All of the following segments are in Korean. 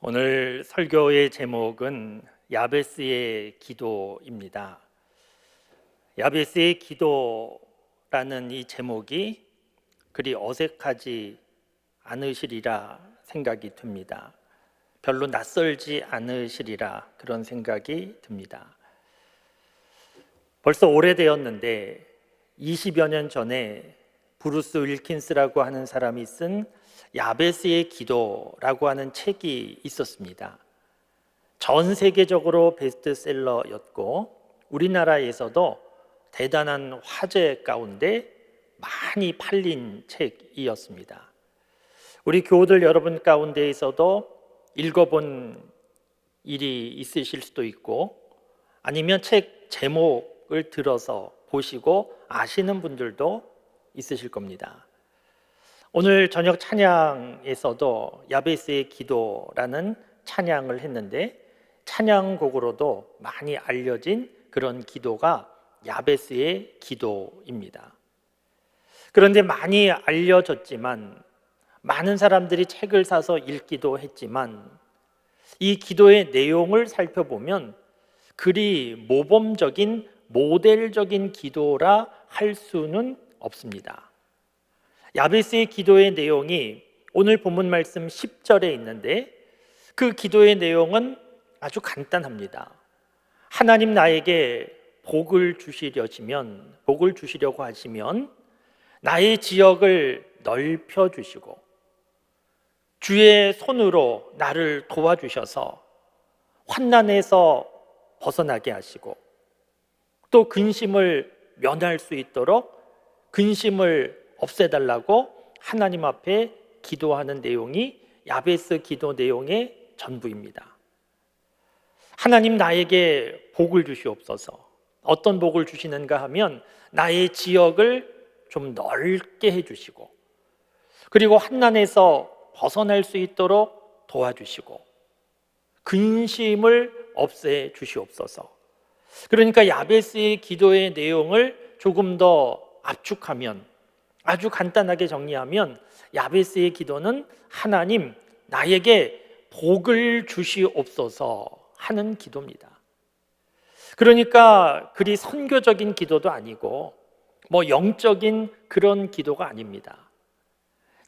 오늘 설교의 제목은 야베스의 기도입니다. 야베스의 기도라는 이 제목이 그리 어색하지 않으시리라 생각이 듭니다. 별로 낯설지 않으시리라 그런 생각이 듭니다. 벌써 오래되었는데 20여 년 전에 브루스 윌킨스라고 하는 사람이 쓴 야베스의 기도라고 하는 책이 있었습니다. 전 세계적으로 베스트셀러였고 우리나라에서도 대단한 화제 가운데 많이 팔린 책이었습니다. 우리 교우들 여러분 가운데에서도 읽어본 일이 있으실 수도 있고 아니면 책 제목을 들어서 보시고 아시는 분들도 있으실 겁니다. 오늘 저녁 찬양에서도 야베스의 기도라는 찬양을 했는데 찬양곡으로도 많이 알려진 그런 기도가 야베스의 기도입니다. 그런데 많이 알려졌지만 많은 사람들이 책을 사서 읽기도 했지만 이 기도의 내용을 살펴보면 그리 모범적인 모델적인 기도라 할 수는 없습니다. 야베스의 기도의 내용이 오늘 본문 말씀 10절에 있는데 그 기도의 내용은 아주 간단합니다. 하나님 나에게 복을 주시려고 하시면 나의 지역을 넓혀 주시고 주의 손으로 나를 도와주셔서 환난에서 벗어나게 하시고 또 근심을 면할 수 있도록 근심을 없애달라고 하나님 앞에 기도하는 내용이 야베스 기도 내용의 전부입니다. 하나님 나에게 복을 주시옵소서. 어떤 복을 주시는가 하면 나의 지역을 좀 넓게 해주시고 그리고 환난에서 벗어날 수 있도록 도와주시고 근심을 없애 주시옵소서. 그러니까 야베스의 기도의 내용을 조금 더 압축하면 아주 간단하게 정리하면 야베스의 기도는 하나님 나에게 복을 주시옵소서 하는 기도입니다. 그러니까 그리 선교적인 기도도 아니고 영적인 그런 기도가 아닙니다.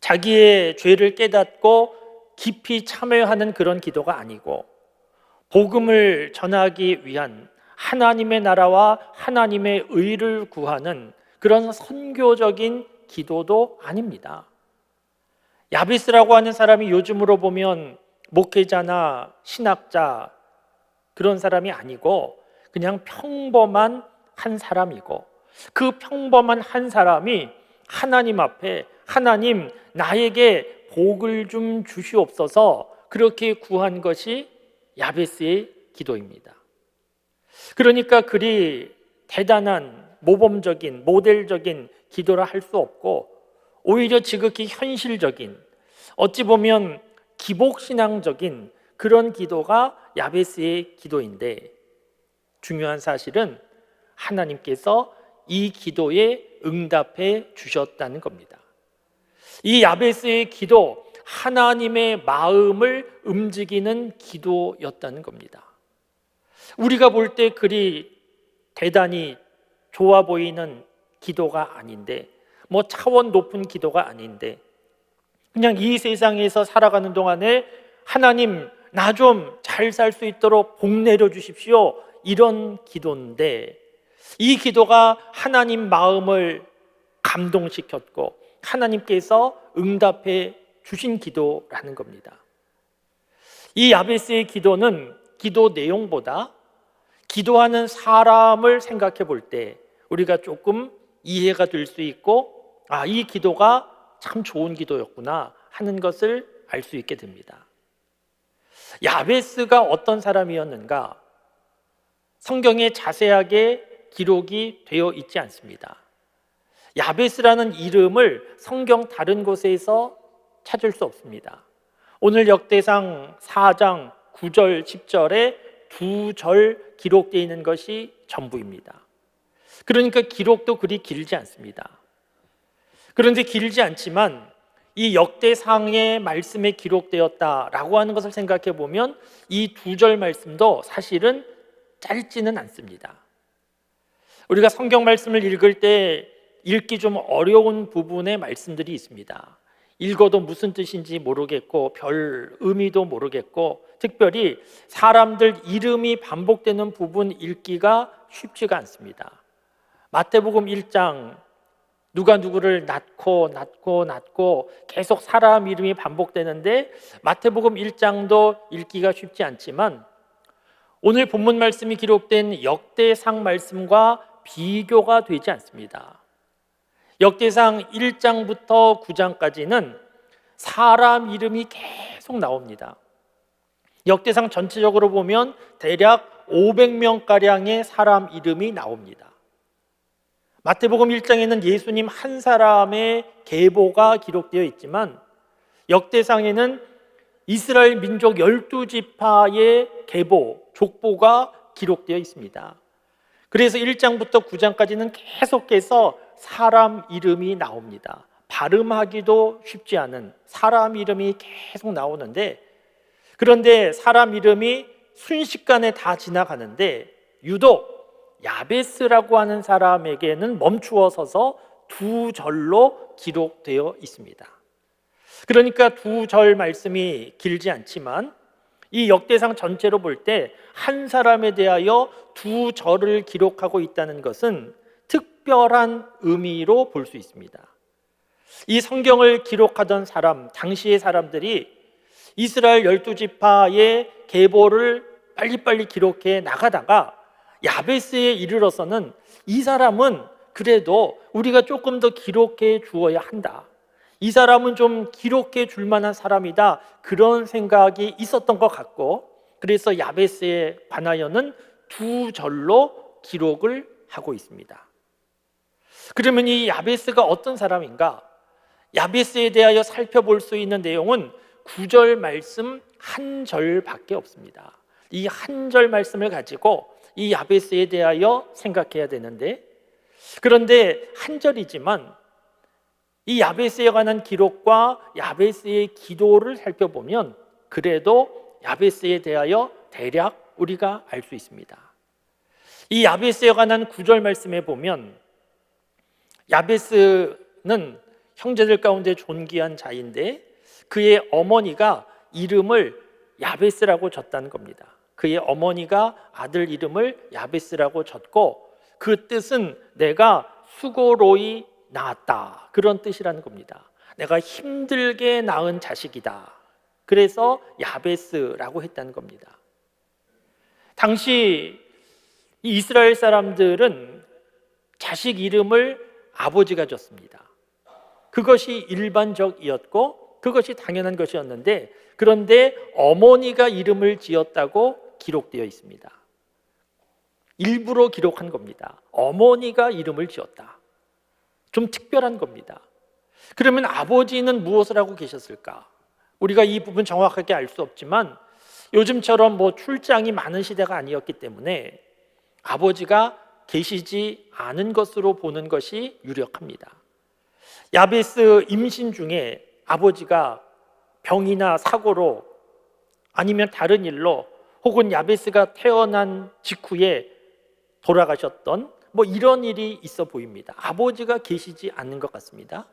자기의 죄를 깨닫고 깊이 참여하는 그런 기도가 아니고 복음을 전하기 위한 하나님의 나라와 하나님의 의를 구하는 그런 선교적인 기도도 아닙니다. 야베스라고 하는 사람이 요즘으로 보면 목회자나 신학자 그런 사람이 아니고 그냥 평범한 한 사람이고 그 평범한 한 사람이 하나님 앞에 하나님 나에게 복을 좀 주시옵소서 그렇게 구한 것이 야베스의 기도입니다. 그러니까 그리 대단한 모범적인 모델적인 기도라 할 수 없고 오히려 지극히 현실적인 어찌 보면 기복신앙적인 그런 기도가 야베스의 기도인데 중요한 사실은 하나님께서 이 기도에 응답해 주셨다는 겁니다. 이 야베스의 기도 하나님의 마음을 움직이는 기도였다는 겁니다. 우리가 볼 때 그리 대단히 좋아 보이는 기도가 아닌데 차원 높은 기도가 아닌데 그냥 이 세상에서 살아가는 동안에 하나님 나 좀 잘 살 수 있도록 복 내려 주십시오 이런 기도인데 이 기도가 하나님 마음을 감동시켰고 하나님께서 응답해 주신 기도라는 겁니다. 이 야베스의 기도는 기도 내용보다 기도하는 사람을 생각해 볼 때 우리가 조금 이해가 될 수 있고 이 기도가 참 좋은 기도였구나 하는 것을 알 수 있게 됩니다. 야베스가 어떤 사람이었는가? 성경에 자세하게 기록이 되어 있지 않습니다. 야베스라는 이름을 성경 다른 곳에서 찾을 수 없습니다. 오늘 역대상 4장 9절 10절에 2절 기록되어 있는 것이 전부입니다. 그러니까 기록도 그리 길지 않습니다. 그런데 길지 않지만 이 역대상의 말씀에 기록되었다라고 하는 것을 생각해 보면 이 두 절 말씀도 사실은 짧지는 않습니다. 우리가 성경 말씀을 읽을 때 읽기 좀 어려운 부분의 말씀들이 있습니다. 읽어도 무슨 뜻인지 모르겠고 별 의미도 모르겠고 특별히 사람들 이름이 반복되는 부분 읽기가 쉽지가 않습니다. 마태복음 1장 누가 누구를 낳고 계속 사람 이름이 반복되는데 마태복음 1장도 읽기가 쉽지 않지만 오늘 본문 말씀이 기록된 역대상 말씀과 비교가 되지 않습니다. 역대상 1장부터 9장까지는 사람 이름이 계속 나옵니다. 역대상 전체적으로 보면 대략 500명가량의 사람 이름이 나옵니다. 마태복음 1장에는 예수님 한 사람의 계보가 기록되어 있지만 역대상에는 이스라엘 민족 12지파의 계보, 족보가 기록되어 있습니다. 그래서 1장부터 9장까지는 계속해서 사람 이름이 나옵니다. 발음하기도 쉽지 않은 사람 이름이 계속 나오는데 그런데 사람 이름이 순식간에 다 지나가는데 유독 야베스라고 하는 사람에게는 멈추어 서서 두 절로 기록되어 있습니다. 그러니까 두 절 말씀이 길지 않지만 이 역대상 전체로 볼 때 한 사람에 대하여 두 절을 기록하고 있다는 것은 특별한 의미로 볼 수 있습니다. 이 성경을 기록하던 사람, 당시의 사람들이 이스라엘 12지파의 계보를 빨리빨리 기록해 나가다가 야베스에 이르러서는 이 사람은 그래도 우리가 조금 더 기록해 주어야 한다. 이 사람은 좀 기록해 줄 만한 사람이다. 그런 생각이 있었던 것 같고 그래서 야베스에 관하여는 두 절로 기록을 하고 있습니다. 그러면 이 야베스가 어떤 사람인가? 야베스에 대하여 살펴볼 수 있는 내용은 9절 말씀 한 절밖에 없습니다. 이 한 절 말씀을 가지고 이 야베스에 대하여 생각해야 되는데 그런데 한 절이지만 이 야베스에 관한 기록과 야베스의 기도를 살펴보면 그래도 야베스에 대하여 대략 우리가 알 수 있습니다. 이 야베스에 관한 9절 말씀에 보면 야베스는 형제들 가운데 존귀한 자인데 그의 어머니가 이름을 야베스라고 졌다는 겁니다. 그의 어머니가 아들 이름을 야베스라고 졌고 그 뜻은 내가 수고로이 낳았다 그런 뜻이라는 겁니다. 내가 힘들게 낳은 자식이다. 그래서 야베스라고 했다는 겁니다. 당시 이 이스라엘 사람들은 자식 이름을 아버지가 줬습니다. 그것이 일반적이었고 그것이 당연한 것이었는데 그런데 어머니가 이름을 지었다고 기록되어 있습니다. 일부러 기록한 겁니다. 어머니가 이름을 지었다. 좀 특별한 겁니다. 그러면 아버지는 무엇을 하고 계셨을까? 우리가 이 부분 정확하게 알 수 없지만 요즘처럼 출장이 많은 시대가 아니었기 때문에 아버지가 계시지 않은 것으로 보는 것이 유력합니다. 야베스 임신 중에 아버지가 병이나 사고로 아니면 다른 일로 혹은 야베스가 태어난 직후에 돌아가셨던 이런 일이 있어 보입니다. 아버지가 계시지 않는 것 같습니다.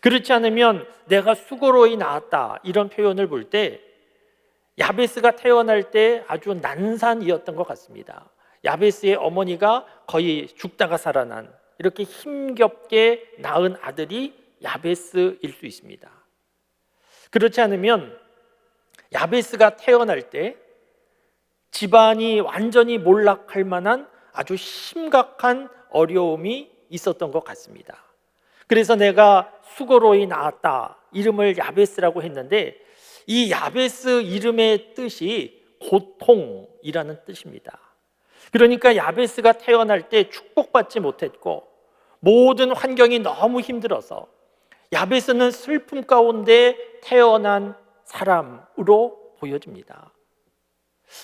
그렇지 않으면 내가 수고로이 낳았다 이런 표현을 볼 때 야베스가 태어날 때 아주 난산이었던 것 같습니다. 야베스의 어머니가 거의 죽다가 살아난 이렇게 힘겹게 낳은 아들이 야베스일 수 있습니다. 그렇지 않으면 야베스가 태어날 때 집안이 완전히 몰락할 만한 아주 심각한 어려움이 있었던 것 같습니다. 그래서 내가 수고로이 낳았다 이름을 야베스라고 했는데 이 야베스 이름의 뜻이 고통이라는 뜻입니다. 그러니까 야베스가 태어날 때 축복받지 못했고 모든 환경이 너무 힘들어서 야베스는 슬픔 가운데 태어난 사람으로 보여집니다.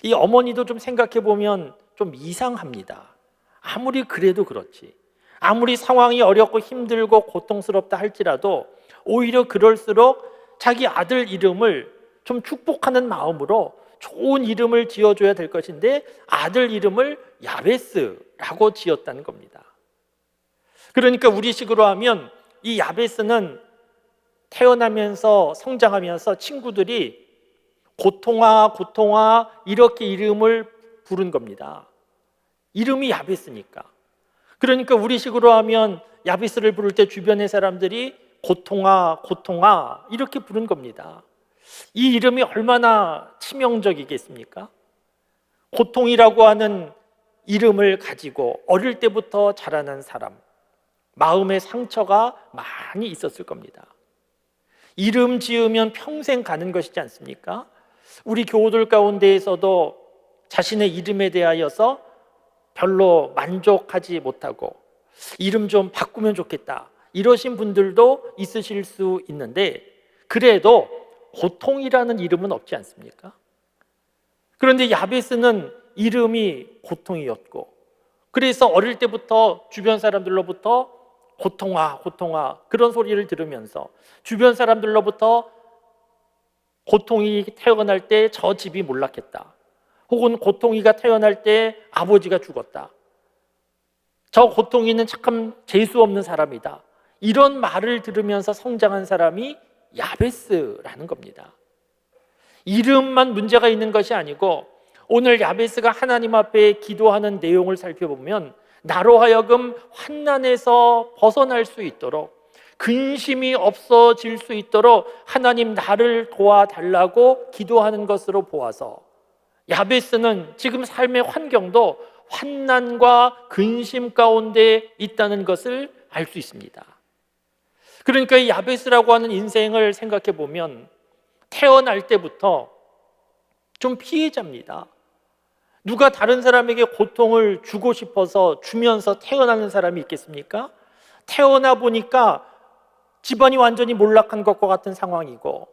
이 어머니도 좀 생각해 보면 좀 이상합니다. 아무리 그래도 그렇지 아무리 상황이 어렵고 힘들고 고통스럽다 할지라도 오히려 그럴수록 자기 아들 이름을 좀 축복하는 마음으로 좋은 이름을 지어줘야 될 것인데 아들 이름을 야베스라고 지었다는 겁니다. 그러니까 우리식으로 하면 이 야베스는 태어나면서 성장하면서 친구들이 고통아 고통아 이렇게 이름을 부른 겁니다. 이름이 야베스니까. 그러니까 우리식으로 하면 야베스를 부를 때 주변의 사람들이 고통아 고통아 이렇게 부른 겁니다. 이 이름이 얼마나 치명적이겠습니까? 고통이라고 하는 이름을 가지고 어릴 때부터 자라난 사람, 마음의 상처가 많이 있었을 겁니다. 이름 지으면 평생 가는 것이지 않습니까? 우리 교우들 가운데에서도 자신의 이름에 대하여서 별로 만족하지 못하고 이름 좀 바꾸면 좋겠다 이러신 분들도 있으실 수 있는데 그래도 고통이라는 이름은 없지 않습니까? 그런데 야베스는 이름이 고통이었고 그래서 어릴 때부터 주변 사람들로부터 고통아 고통아 그런 소리를 들으면서 주변 사람들로부터 고통이 태어날 때 저 집이 몰락했다 혹은 고통이가 태어날 때 아버지가 죽었다 저 고통이는 참 재수 없는 사람이다 이런 말을 들으면서 성장한 사람이 야베스라는 겁니다. 이름만 문제가 있는 것이 아니고 오늘 야베스가 하나님 앞에 기도하는 내용을 살펴보면 나로 하여금 환난에서 벗어날 수 있도록 근심이 없어질 수 있도록 하나님 나를 도와달라고 기도하는 것으로 보아서 야베스는 지금 삶의 환경도 환난과 근심 가운데 있다는 것을 알 수 있습니다. 그러니까 이 야베스라고 하는 인생을 생각해 보면 태어날 때부터 좀 피해자입니다. 누가 다른 사람에게 고통을 주고 싶어서 주면서 태어나는 사람이 있겠습니까? 태어나 보니까 집안이 완전히 몰락한 것과 같은 상황이고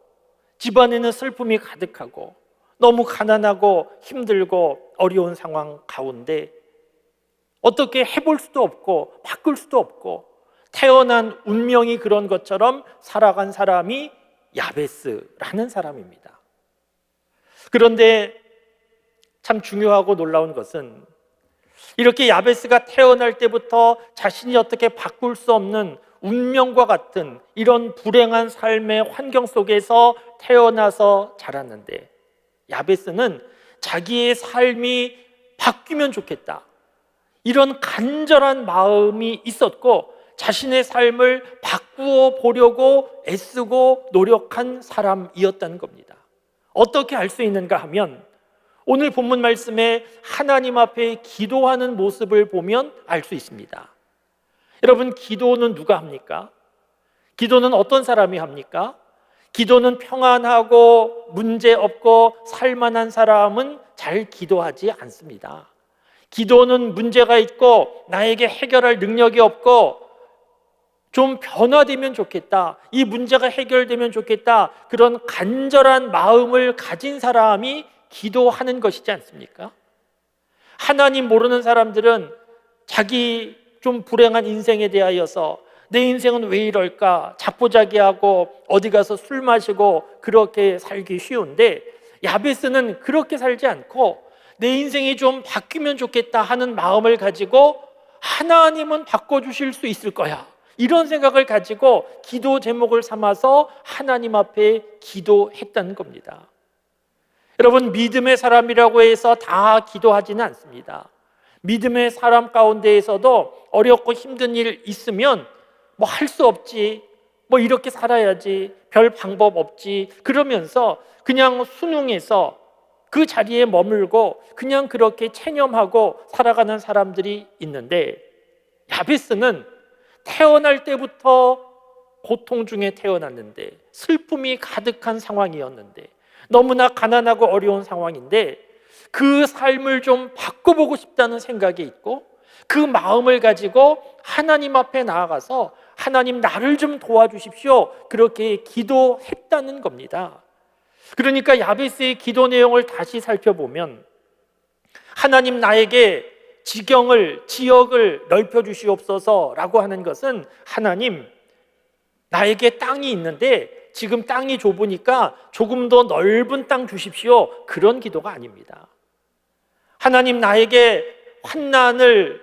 집안에는 슬픔이 가득하고 너무 가난하고 힘들고 어려운 상황 가운데 어떻게 해볼 수도 없고 바꿀 수도 없고 태어난 운명이 그런 것처럼 살아간 사람이 야베스라는 사람입니다. 그런데 참 중요하고 놀라운 것은 이렇게 야베스가 태어날 때부터 자신이 어떻게 바꿀 수 없는 운명과 같은 이런 불행한 삶의 환경 속에서 태어나서 자랐는데 야베스는 자기의 삶이 바뀌면 좋겠다 이런 간절한 마음이 있었고 자신의 삶을 바꾸어 보려고 애쓰고 노력한 사람이었다는 겁니다. 어떻게 알 수 있는가 하면 오늘 본문 말씀에 하나님 앞에 기도하는 모습을 보면 알 수 있습니다. 여러분, 기도는 누가 합니까? 기도는 어떤 사람이 합니까? 기도는 평안하고 문제 없고 살만한 사람은 잘 기도하지 않습니다. 기도는 문제가 있고 나에게 해결할 능력이 없고 좀 변화되면 좋겠다, 이 문제가 해결되면 좋겠다, 그런 간절한 마음을 가진 사람이 기도하는 것이지 않습니까? 하나님 모르는 사람들은 자기 좀 불행한 인생에 대하여서 내 인생은 왜 이럴까 자포자기하고 어디 가서 술 마시고 그렇게 살기 쉬운데 야베스는 그렇게 살지 않고 내 인생이 좀 바뀌면 좋겠다 하는 마음을 가지고 하나님은 바꿔주실 수 있을 거야 이런 생각을 가지고 기도 제목을 삼아서 하나님 앞에 기도했다는 겁니다. 여러분, 믿음의 사람이라고 해서 다 기도하지는 않습니다. 믿음의 사람 가운데에서도 어렵고 힘든 일 있으면 뭐 할 수 없지, 뭐 이렇게 살아야지, 별 방법 없지 그러면서 그냥 순응해서 그 자리에 머물고 그냥 그렇게 체념하고 살아가는 사람들이 있는데 야베스는 태어날 때부터 고통 중에 태어났는데 슬픔이 가득한 상황이었는데 너무나 가난하고 어려운 상황인데 그 삶을 좀 바꿔보고 싶다는 생각이 있고 그 마음을 가지고 하나님 앞에 나아가서 하나님 나를 좀 도와주십시오 그렇게 기도했다는 겁니다. 그러니까 야베스의 기도 내용을 다시 살펴보면 하나님 나에게 지경을, 지역을 넓혀 주시옵소서라고 하는 것은 하나님, 나에게 땅이 있는데 지금 땅이 좁으니까 조금 더 넓은 땅 주십시오, 그런 기도가 아닙니다. 하나님, 나에게 환난을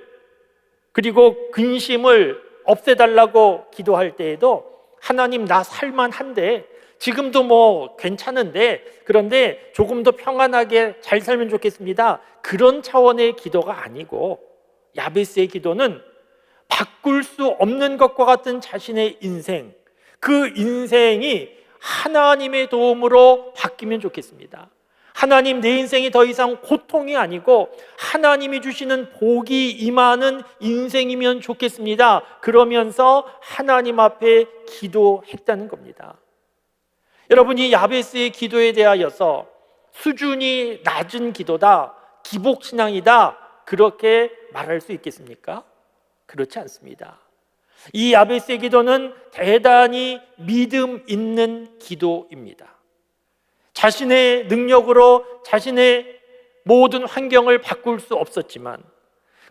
그리고 근심을 없애달라고 기도할 때에도 하나님, 나 살만한데 지금도 뭐 괜찮은데 그런데 조금 더 평안하게 잘 살면 좋겠습니다, 그런 차원의 기도가 아니고, 야베스의 기도는 바꿀 수 없는 것과 같은 자신의 인생, 그 인생이 하나님의 도움으로 바뀌면 좋겠습니다. 하나님, 내 인생이 더 이상 고통이 아니고 하나님이 주시는 복이 임하는 인생이면 좋겠습니다, 그러면서 하나님 앞에 기도했다는 겁니다. 여러분, 이 야베스의 기도에 대하여서 수준이 낮은 기도다, 기복신앙이다, 그렇게 말할 수 있겠습니까? 그렇지 않습니다. 이 야베스의 기도는 대단히 믿음 있는 기도입니다. 자신의 능력으로 자신의 모든 환경을 바꿀 수 없었지만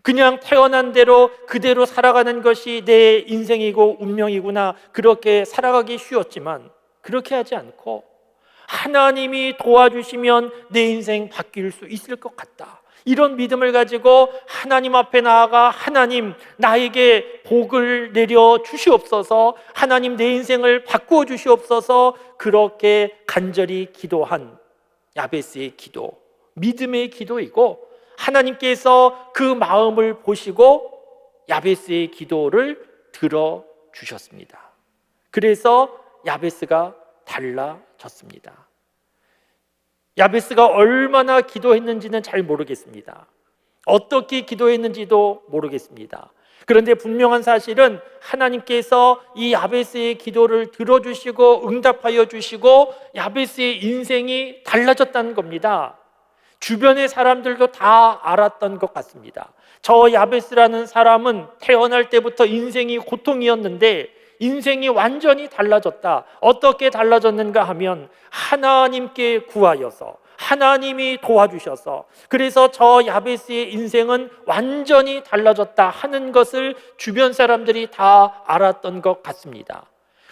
그냥 태어난 대로 그대로 살아가는 것이 내 인생이고 운명이구나, 그렇게 살아가기 쉬웠지만 그렇게 하지 않고 하나님이 도와주시면 내 인생 바뀔 수 있을 것 같다, 이런 믿음을 가지고 하나님 앞에 나아가 하나님, 나에게 복을 내려 주시옵소서, 하나님, 내 인생을 바꾸어 주시옵소서, 그렇게 간절히 기도한 야베스의 기도, 믿음의 기도이고, 하나님께서 그 마음을 보시고 야베스의 기도를 들어주셨습니다. 그래서 야베스가 달라졌습니다. 야베스가 얼마나 기도했는지는 잘 모르겠습니다. 어떻게 기도했는지도 모르겠습니다. 그런데 분명한 사실은 하나님께서 이 야베스의 기도를 들어주시고 응답하여 주시고 야베스의 인생이 달라졌다는 겁니다. 주변의 사람들도 다 알았던 것 같습니다. 저 야베스라는 사람은 태어날 때부터 인생이 고통이었는데 인생이 완전히 달라졌다. 어떻게 달라졌는가 하면 하나님께 구하여서, 하나님이 도와주셔서, 그래서 저 야베스의 인생은 완전히 달라졌다 하는 것을 주변 사람들이 다 알았던 것 같습니다.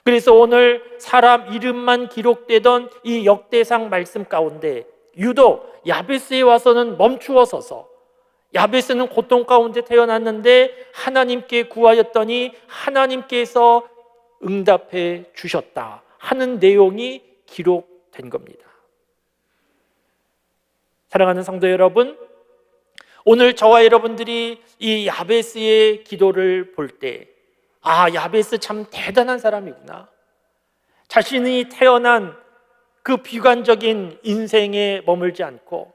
그래서 오늘 사람 이름만 기록되던 이 역대상 말씀 가운데 유독 야베스에 와서는 멈추어 서서, 야베스는 고통 가운데 태어났는데 하나님께 구하였더니 하나님께서 응답해 주셨다 하는 내용이 기록된 겁니다. 사랑하는 성도 여러분, 오늘 저와 여러분들이 이 야베스의 기도를 볼 때, 아, 야베스 참 대단한 사람이구나, 자신이 태어난 그 비관적인 인생에 머물지 않고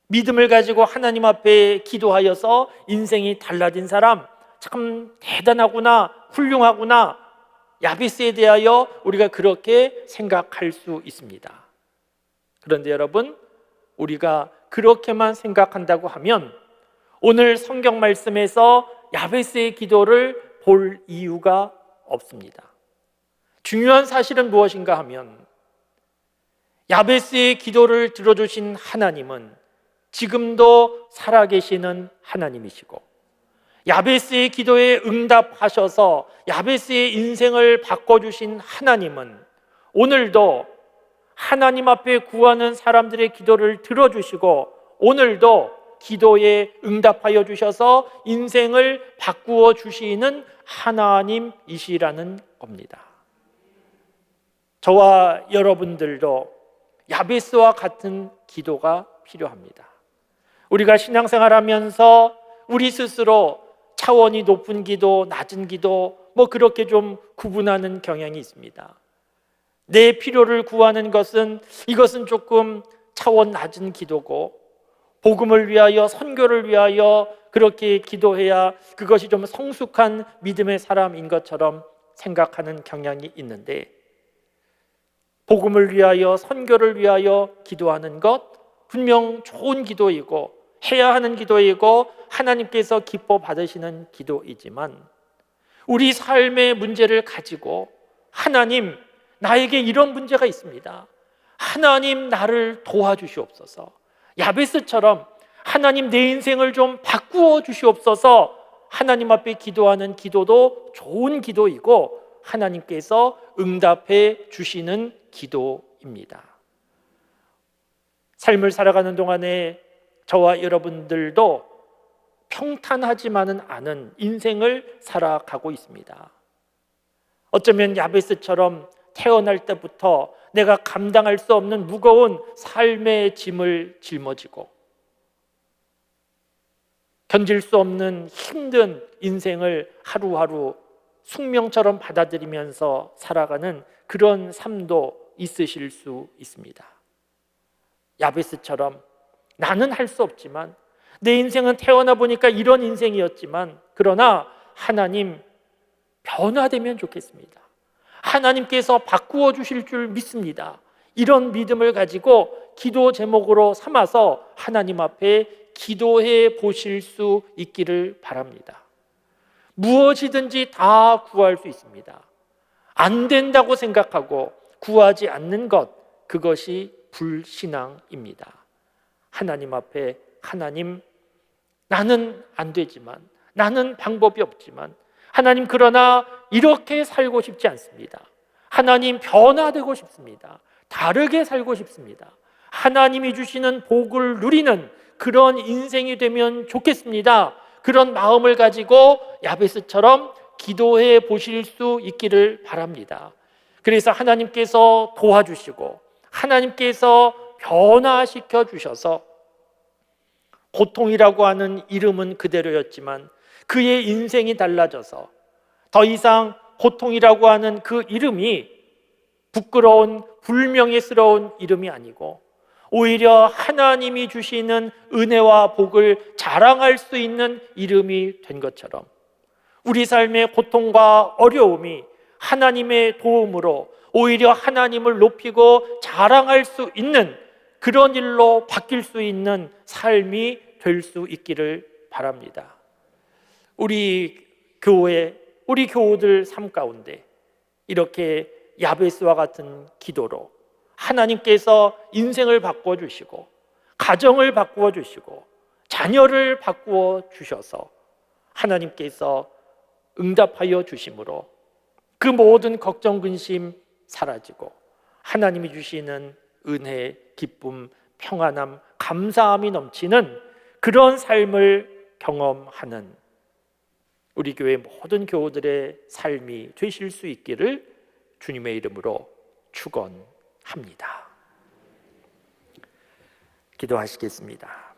믿음을 가지고 하나님 앞에 기도하여서 인생이 달라진 사람, 참 대단하구나, 훌륭하구나, 야베스에 대하여 우리가 그렇게 생각할 수 있습니다. 그런데 여러분, 우리가 그렇게만 생각한다고 하면 오늘 성경 말씀에서 야베스의 기도를 볼 이유가 없습니다. 중요한 사실은 무엇인가 하면 야베스의 기도를 들어주신 하나님은 지금도 살아계시는 하나님이시고, 야베스의 기도에 응답하셔서 야베스의 인생을 바꿔주신 하나님은 오늘도 하나님 앞에 구하는 사람들의 기도를 들어주시고 오늘도 기도에 응답하여 주셔서 인생을 바꾸어 주시는 하나님이시라는 겁니다. 저와 여러분들도 야베스와 같은 기도가 필요합니다. 우리가 신앙생활하면서 우리 스스로 차원이 높은 기도, 낮은 기도, 뭐 그렇게 좀 구분하는 경향이 있습니다. 내 필요를 구하는 것은, 이것은 조금 차원 낮은 기도고, 복음을 위하여, 선교를 위하여 그렇게 기도해야 그것이 좀 성숙한 믿음의 사람인 것처럼 생각하는 경향이 있는데, 복음을 위하여, 선교를 위하여 기도하는 것 분명 좋은 기도이고 해야 하는 기도이고 하나님께서 기뻐 받으시는 기도이지만, 우리 삶의 문제를 가지고 하나님, 나에게 이런 문제가 있습니다, 하나님 나를 도와주시옵소서, 야베스처럼 하나님 내 인생을 좀 바꾸어 주시옵소서. 하나님 앞에 기도하는 기도도 좋은 기도이고 하나님께서 응답해 주시는 기도입니다. 삶을 살아가는 동안에 저와 여러분들도 평탄하지만은 않은 인생을 살아가고 있습니다. 어쩌면 야베스처럼 태어날 때부터 내가 감당할 수 없는 무거운 삶의 짐을 짊어지고 견딜 수 없는 힘든 인생을 하루하루 숙명처럼 받아들이면서 살아가는 그런 삶도 있으실 수 있습니다. 야베스처럼 나는 할 수 없지만 내 인생은 태어나 보니까 이런 인생이었지만 그러나 하나님 변화되면 좋겠습니다. 하나님께서 바꾸어 주실 줄 믿습니다. 이런 믿음을 가지고 기도 제목으로 삼아서 하나님 앞에 기도해 보실 수 있기를 바랍니다. 무엇이든지 다 구할 수 있습니다. 안 된다고 생각하고 구하지 않는 것, 그것이 불신앙입니다. 하나님 앞에 하나님, 나는 안 되지만, 나는 방법이 없지만 하나님, 그러나 이렇게 살고 싶지 않습니다. 하나님, 변화되고 싶습니다. 다르게 살고 싶습니다. 하나님이 주시는 복을 누리는 그런 인생이 되면 좋겠습니다. 그런 마음을 가지고 야베스처럼 기도해 보실 수 있기를 바랍니다. 그래서 하나님께서 도와주시고 하나님께서 변화시켜 주셔서 고통이라고 하는 이름은 그대로였지만 그의 인생이 달라져서 더 이상 고통이라고 하는 그 이름이 부끄러운 불명예스러운 이름이 아니고 오히려 하나님이 주시는 은혜와 복을 자랑할 수 있는 이름이 된 것처럼 우리 삶의 고통과 어려움이 하나님의 도움으로 오히려 하나님을 높이고 자랑할 수 있는 그런 일로 바뀔 수 있는 삶이 될 수 있기를 바랍니다. 우리 교회, 우리 교우들 삶 가운데 이렇게 야베스와 같은 기도로 하나님께서 인생을 바꾸어 주시고 가정을 바꾸어 주시고 자녀를 바꾸어 주셔서 하나님께서 응답하여 주심으로 그 모든 걱정, 근심 사라지고 하나님이 주시는 은혜, 기쁨, 평안함, 감사함이 넘치는 그런 삶을 경험하는 우리 교회 모든 교우들의 삶이 되실 수 있기를 주님의 이름으로 축원합니다. 기도하시겠습니다.